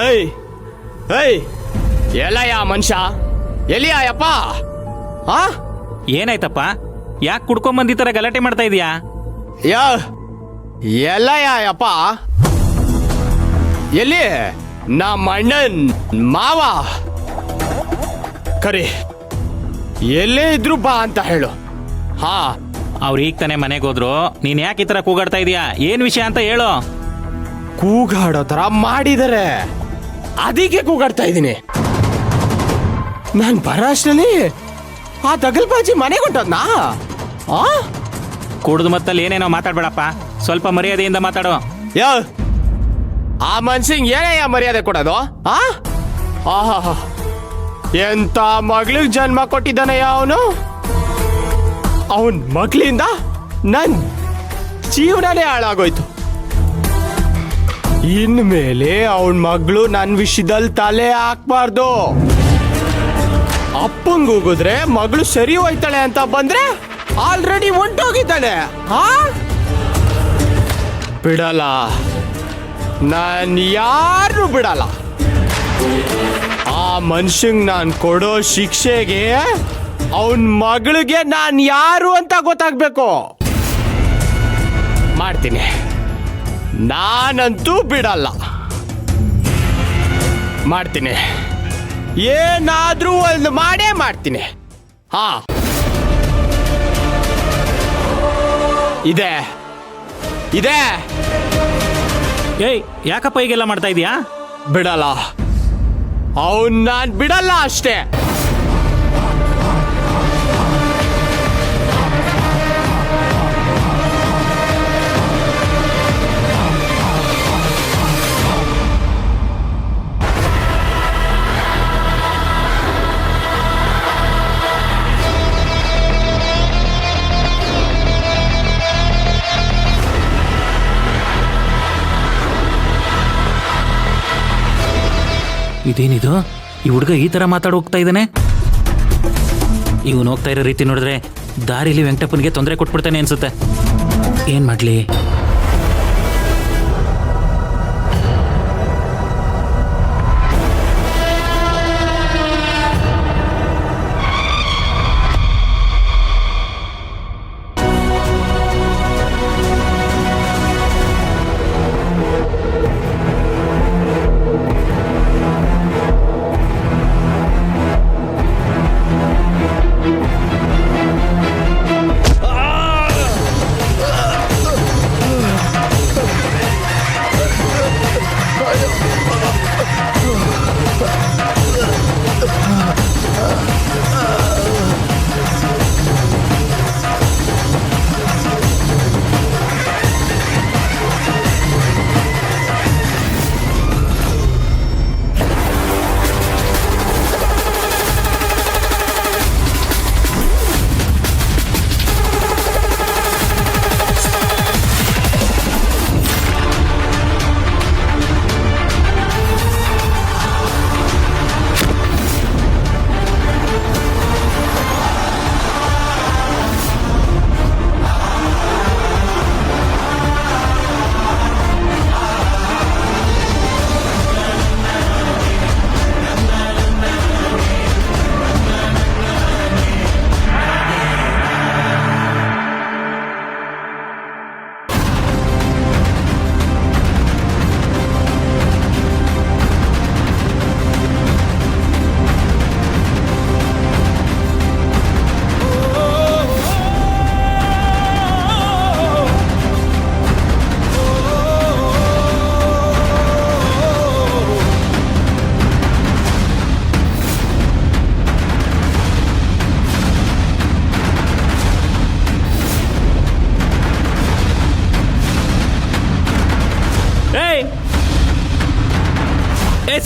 ಏಯ್ ಏಯ್ ಎಲ್ಲಯ್ಯ ಮನುಷ್ಯ ಎಲ್ಲಿಯಪ್ಪ? ಹಾ ಏನಾಯ್ತಪ್ಪ? ಯಾಕೆ ಕುಡ್ಕೊಂಡ್ ಈ ತರ ಗಲಾಟೆ ಮಾಡ್ತಾ ಇದೀಯಾ? ಎಲ್ಲಯ್ಯಪ್ಪ? ಎಲ್ಲಿ ನಮ್ಮ ಅಣ್ಣನ್ ಮಾವ ಕರಿ, ಎಲ್ಲೇ ಇದ್ರು ಬಾ ಅಂತ ಹೇಳು. ಹಾ, ಅವ್ರು ಈಗ ತಾನೇ ಮನೆಗೆ ಹೋದ್ರು, ನೀನ್ ಯಾಕೆ ಈ ತರ ಕೂಗಾಡ್ತಾ ಇದೀಯಾ? ಏನ್ ವಿಷಯ ಅಂತ ಹೇಳು. ಕೂಗಾಡೋ ತರ ಮಾಡಿದರೆ ಅದಕ್ಕೆ ಕೂಗಾಡ್ತಾ ಇದ್ದೀನಿ. ನಾನ್ ಬರೋ ಅಷ್ಟರಲ್ಲಿ ಆ ದಗಲ್ಬಾಜಿ ಮನೆಗೆ ಹೊಂಟದ್ನಾ? ಕುಡ್ದು ಮತ್ತಲ್ಲಿ ಏನೇನೋ ಮಾತಾಡ್ಬೇಡಪ್ಪ, ಸ್ವಲ್ಪ ಮರ್ಯಾದೆಯಿಂದ ಮಾತಾಡು. ಆ ಮನ್ಸಿಂಗ್ ಏನಯ್ಯ ಮರ್ಯಾದೆ ಕೊಡೋದು? ಆಹಾ, ಎಂತ ಮಗಳಿಗೆ ಜನ್ಮ ಕೊಟ್ಟಿದ್ದಾನಯ್ಯ ಅವನು. ಅವನ್ ಮಗಳಿಂದ ನನ್ ಜೀವನನೇ ಹಾಳಾಗೋಯ್ತು. ಇನ್ಮೇಲೆ ಅವನ್ ಮಗಳು ನನ್ ವಿಷಯದಲ್ಲಿ ತಲೆ ಹಾಕ್ಬಾರ್ದು. ಅಪ್ಪಂಗ್ ಹೋಗಿದ್ರೆ ಮಗಳು ಸರಿ ಹೋಯ್ತಾಳೆ ಅಂತ ಬಂದ್ರೆ ಆಲ್ರೆಡಿ ಹೊಂಟೋಗಿದ್ದಾಳೆ. ಬಿಡಲ್ಲ, ನಾನ್ ಯಾರು ಬಿಡಲ್ಲ. ಆ ಮನುಷ್ಯಂಗ್ ನಾನ್ ಕೊಡೋ ಶಿಕ್ಷೆಗೆ ಅವನ್ ಮಗಳಿಗೆ ನಾನ್ ಯಾರು ಅಂತ ಗೊತ್ತಾಗ್ಬೇಕು. ಮಾಡ್ತೀನಿ, ನಾನಂತೂ ಬಿಡಲ್ಲ. ಮಾಡ್ತೀನಿ, ಏನಾದ್ರೂ ಒಂದು ಮಾಡೇ ಮಾಡ್ತೀನಿ. ಇದೆ ಇದೆ. ಏಯ್, ಯಾಕಪ್ಪ ಈಗೆಲ್ಲ ಮಾಡ್ತಾ ಇದೀಯಾ? ಬಿಡಲ್ಲ, ಅವನ್ ನಾನ್ ಬಿಡಲ್ಲ ಅಷ್ಟೇ. ಇದೇನಿದು? ಈ ಹುಡುಗ ಈ ತರ ಮಾತಾಡ ಹೋಗ್ತಾ ಇದ್ದಾನೆ. ಇವನು ಹೋಗ್ತಾ ಇರೋ ರೀತಿ ನೋಡಿದ್ರೆ ದಾರಿಲಿ ವೆಂಕಟಪ್ಪನಿಗೆ ತೊಂದರೆ ಕೊಟ್ಬಿಡ್ತಾನೆ ಅನ್ಸುತ್ತೆ. ಏನ್ ಮಾಡ್ಲಿ?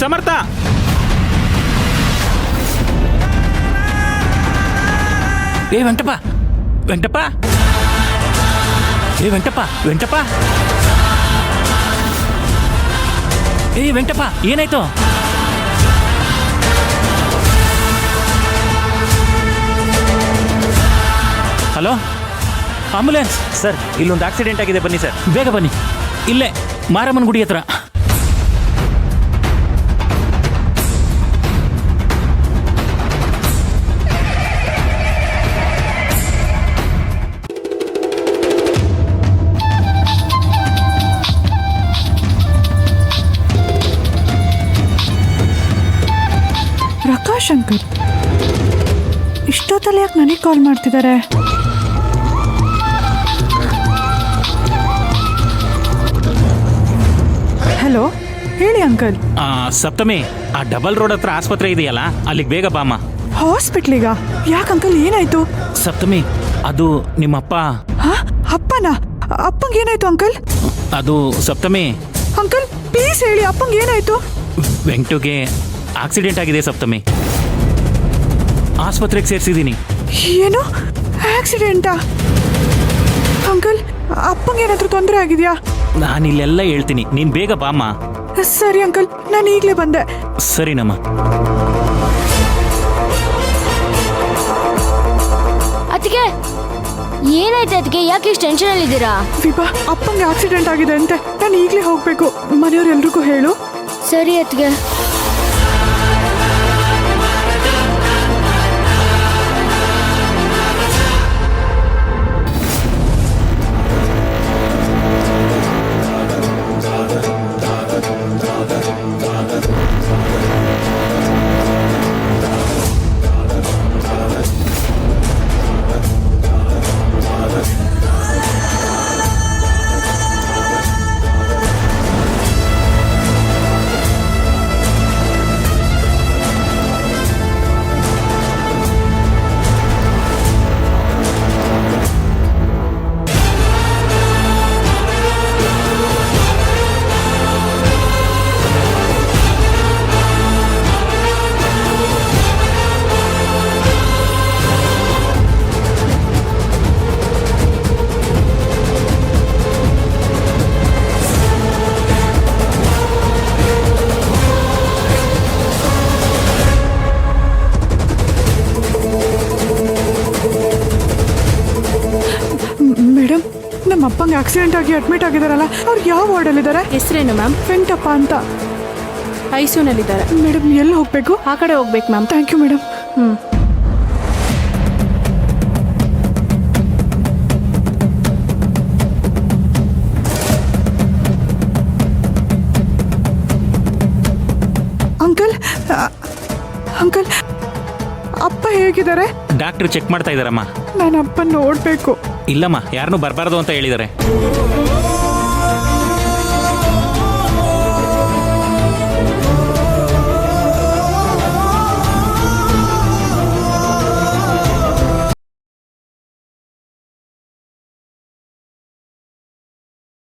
ಸಮರ್ಥ, ಏ ವೆಂಕಟಪ್ಪ, ವೆಂಕಟಪ್ಪ, ಏ ವೆಂಕಟಪ್ಪ, ವೆಂಕಟಪ್ಪ, ಏ ವೆಂಕಟಪ್ಪ, ಏನಾಯ್ತು? ಹಲೋ, ಆಂಬುಲೆನ್ಸ್ ಸರ್, ಇಲ್ಲೊಂದು ಆಕ್ಸಿಡೆಂಟ್ ಆಗಿದೆ, ಬನ್ನಿ ಸರ್. ಬೇಗ ಬನ್ನಿ. ಇಲ್ಲೇ ಮಾರಮ್ಮನ ಗುಡಿ ಹತ್ರ. ಶಿವಶಂಕರ್ ಇಷ್ಟೊತ್ತಲ್ಲಿ ಯಾಕೆ ನನಗೆ ಕಾಲ್ ಮಾಡ್ತಿದ್ದಾರೆ? ಹಲೋ, ಹೇಳಿ ಅಂಕಲ್. ಸಪ್ತಮಿ, ಆ ಡಬಲ್ ರೋಡ್ ಹತ್ರ ಆಸ್ಪತ್ರೆ ಇದೆಯಲ್ಲ, ಅಲ್ಲಿಗೆ ಬೇಗ ಬಾಮ್ಮ. ಹಾಸ್ಪಿಟ್ಲಿಗ? ಯಾಕೆ ಅಂಕಲ್, ಏನಾಯ್ತು? ಸಪ್ತಮಿ, ಅದು ನಿಮ್ಮಪ್ಪ. ಹಾ, ಅಪ್ಪನಾ? ಅಪ್ಪಂಗೆ ಏನಾಯ್ತು ಅಂಕಲ್? ಅದು ಸಪ್ತಮಿ. ಅಂಕಲ್ ಪ್ಲೀಸ್ ಹೇಳಿ, ಅಪ್ಪಂಗೆ ಏನಾಯ್ತು? ವೆಂಕಟುಗೆ ಆಕ್ಸಿಡೆಂಟ್ ಆಗಿದೆ ಸಪ್ತಮಿ. ಆಸ್ಪತ್ರೆಗೆ ಸೇರಿಸಿದ್ದೀನಿ. ಏನು ಆಕ್ಸಿಡೆಂಟಾ? ಅಂಕಲ್, ಅಪ್ಪಂಗೆ ಏನಾದ್ರೂ ತೊಂದರೆ ಆಗಿದೆಯಾ? ನಾನಿಲ್ಲೆಲ್ಲ ಹೇಳ್ತೀನಿ, ನೀನು ಬೇಗ ಬಾಮ್ಮ. ಸರಿ ಅಂಕಲ್, ನಾನು ಈಗಲೇ ಬಂದೆ. ಸರಿನಮ್ಮ. ಅದಕ್ಕೆ ಏನಾಯ್ತು? ಅದಕ್ಕೆ ಯಾಕೆ ಇಷ್ಟು ಟೆನ್ಷನ್ ಅಲ್ಲಿ ಇದ್ದೀರಾ? ವಿಭಾ, ಅಪ್ಪಂಗೆ ಆಕ್ಸಿಡೆಂಟ್ ಆಗಿದೆ ಅಂತೆ. ನಾನು ಈಗಲೇ ಹೋಗ್ಬೇಕು. ಮನೆಯವ್ರೆಲ್ರಿಗೂ ಹೇಳು. ಸರಿ ಅದಕ್ಕೆ. ಮೇಡಮ್, ನಮ್ಮ ಅಪ್ಪಂಗೆ ಆಕ್ಸಿಡೆಂಟ್ ಆಗಿ ಅಡ್ಮಿಟ್ ಆಗಿದಾರಲ್ಲ, ಅವ್ರು ಯಾವ ವಾರ್ಡಲ್ಲಿದ್ದಾರೆ? ಹೆಸರೇನು ಮ್ಯಾಮ್? ವೆಂಕಟಪ್ಪ ಅಂತ. ಐಸಿಯುನಲ್ಲಿದ್ದಾರೆ. ಮೇಡಮ್, ಎಲ್ಲಿ ಹೋಗ್ಬೇಕು? ಆ ಕಡೆ ಹೋಗ್ಬೇಕು ma'am. Thank you madam. Uncle, uncle, ಅಪ್ಪ ಹೇಗಿದ್ದಾರೆ? ಡಾಕ್ಟ್ರು ಚೆಕ್ ಮಾಡ್ತಾ ಇದ್ದಾರಮ್ಮ. ನಾನು ಅಪ್ಪ ನೋಡ್ಬೇಕು. ಇಲ್ಲಮ್ಮ, ಯಾರನ್ನೂ ಬರಬಾರ್ದು ಅಂತ ಹೇಳಿದ್ದಾರೆ.